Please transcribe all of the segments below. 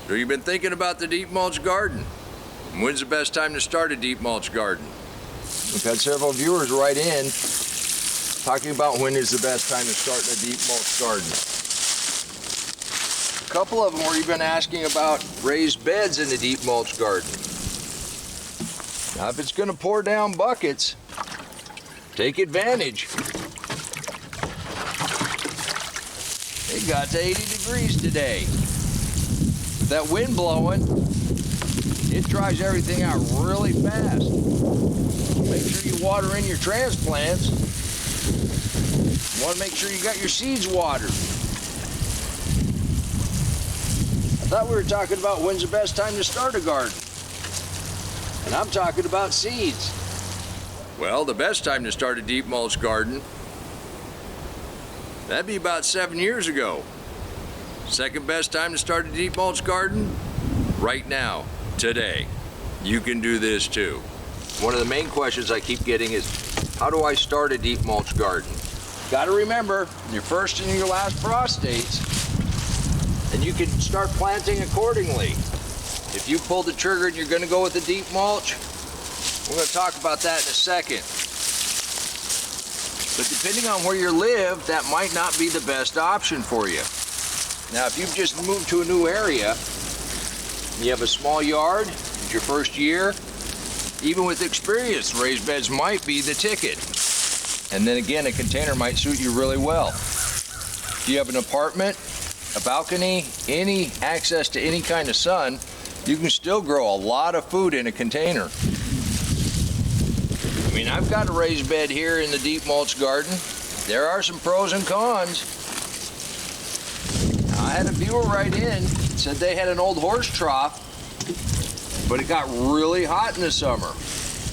So you've been thinking about the deep mulch garden. When's the best time to start a deep mulch garden? We've had several viewers write in talking about when is the best time to start a deep mulch garden. A couple of them were even asking about raised beds in the deep mulch garden. Now if it's going to pour down buckets, take advantage. It got to 80 degrees today. With that wind blowing, it dries everything out really fast. Make sure you water in your transplants. You want to make sure you got your seeds watered. I thought we were talking about when's the best time to start a garden. And I'm talking about seeds. Well, the best time to start a deep mulch garden, that'd be about 7 years ago. Second best time to start a deep mulch garden, right now, today. You can do this too. One of the main questions I keep getting is, how do I start a deep mulch garden? Got to remember, your first and your last frost dates, and you can start planting accordingly. If you pull the trigger and you're going to go with a deep mulch, we're going to talk about that in a second. But depending on where you live, that might not be the best option for you. Now, if you've just moved to a new area, you have a small yard, it's your first year, even with experience, raised beds might be the ticket. And then again, a container might suit you really well. If you have an apartment, a balcony, any access to any kind of sun, you can still grow a lot of food in a container. I mean, I've got a raised bed here in the deep mulch garden. There are some pros and cons. I had a viewer write in, said they had an old horse trough, but it got really hot in the summer.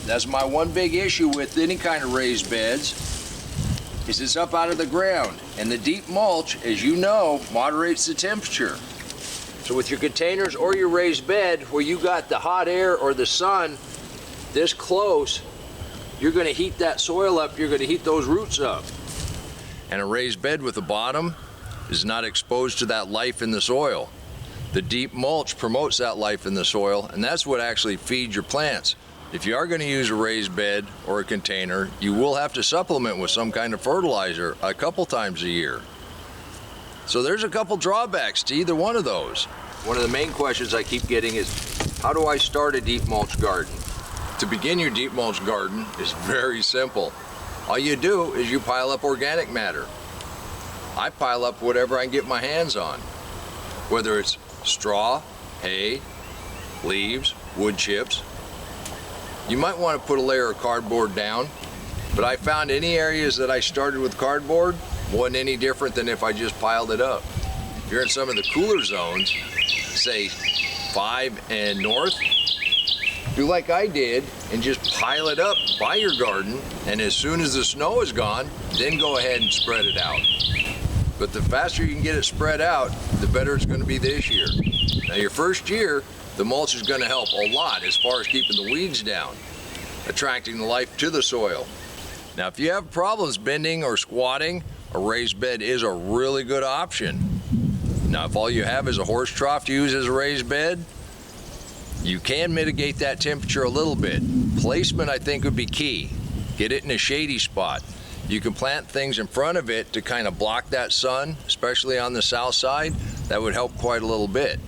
That's my one big issue with any kind of raised beds, is it's up out of the ground. And the deep mulch, as you know, moderates the temperature. So with your containers or your raised bed, where you got the hot air or the sun this close, you're gonna heat that soil up, you're gonna heat those roots up. And a raised bed with a bottom is not exposed to that life in the soil. The deep mulch promotes that life in the soil, and that's what actually feeds your plants. If you are going to use a raised bed or a container, you will have to supplement with some kind of fertilizer a couple times a year. So there's a couple drawbacks to either one of those. One of the main questions I keep getting is, how do I start a deep mulch garden? To begin your deep mulch garden is very simple. All you do is you pile up organic matter. I pile up whatever I can get my hands on, whether it's straw, hay, leaves, wood chips. You might want to put a layer of cardboard down, but I found any areas that I started with cardboard wasn't any different than if I just piled it up. If you're in some of the cooler zones, say 5 and north, do like I did and just pile it up by your garden, and as soon as the snow is gone, then go ahead and spread it out. But the faster you can get it spread out, the better it's going to be this year. Now your first year, the mulch is going to help a lot as far as keeping the weeds down, attracting the life to the soil. Now if you have problems bending or squatting, a raised bed is a really good option. Now if all you have is a horse trough to use as a raised bed, you can mitigate that temperature a little bit. Placement, I think, would be key. Get it in a shady spot. You can plant things in front of it to kind of block that sun, especially on the south side. That would help quite a little bit.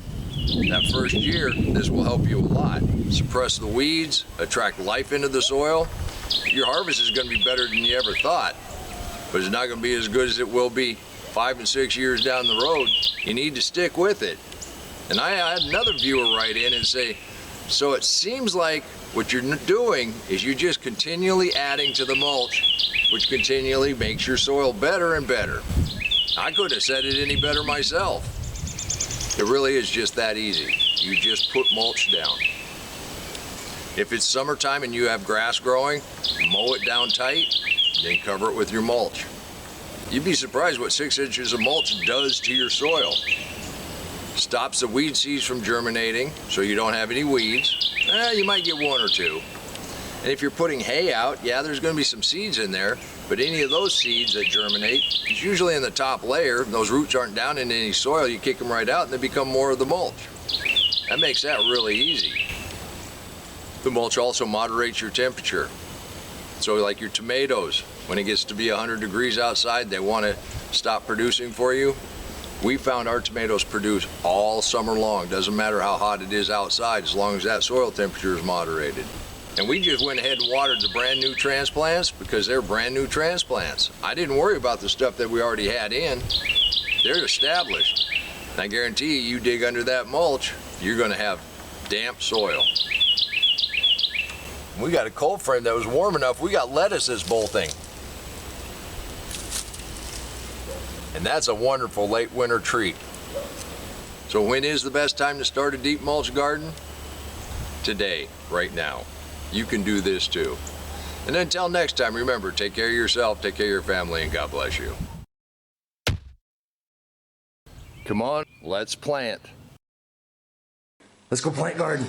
That first year, this will help you a lot. Suppress the weeds, attract life into the soil. Your harvest is going to be better than you ever thought, but it's not going to be as good as it will be 5 and 6 years down the road. You need to stick with it. And I had another viewer write in and say, so it seems like what you're doing is you're just continually adding to the mulch, which continually makes your soil better and better. I couldn't have said it any better myself. It really is just that easy. You just put mulch down. If it's summertime and you have grass growing, mow it down tight, then cover it with your mulch. You'd be surprised what 6 inches of mulch does to your soil. Stops the weed seeds from germinating, so you don't have any weeds. You might get 1 or 2. And if you're putting hay out, yeah, there's going to be some seeds in there, but any of those seeds that germinate, it's usually in the top layer. Those roots aren't down in any soil. You kick them right out and they become more of the mulch. That makes that really easy. The mulch also moderates your temperature. So like your tomatoes, when it gets to be 100 degrees outside, they want to stop producing for you. We found our tomatoes produce all summer long. Doesn't matter how hot it is outside, as long as that soil temperature is moderated. And we just went ahead and watered the brand new transplants because they're brand new transplants. I didn't worry about the stuff that we already had in. They're established. And I guarantee you dig under that mulch, you're gonna have damp soil. We got a cold frame that was warm enough, we got lettuces bolting. And that's a wonderful late winter treat. So when is the best time to start a deep mulch garden? Today, right now. You can do this too. And until next time, remember, take care of yourself, take care of your family, and God bless you. Come on, let's plant. Let's go plant garden.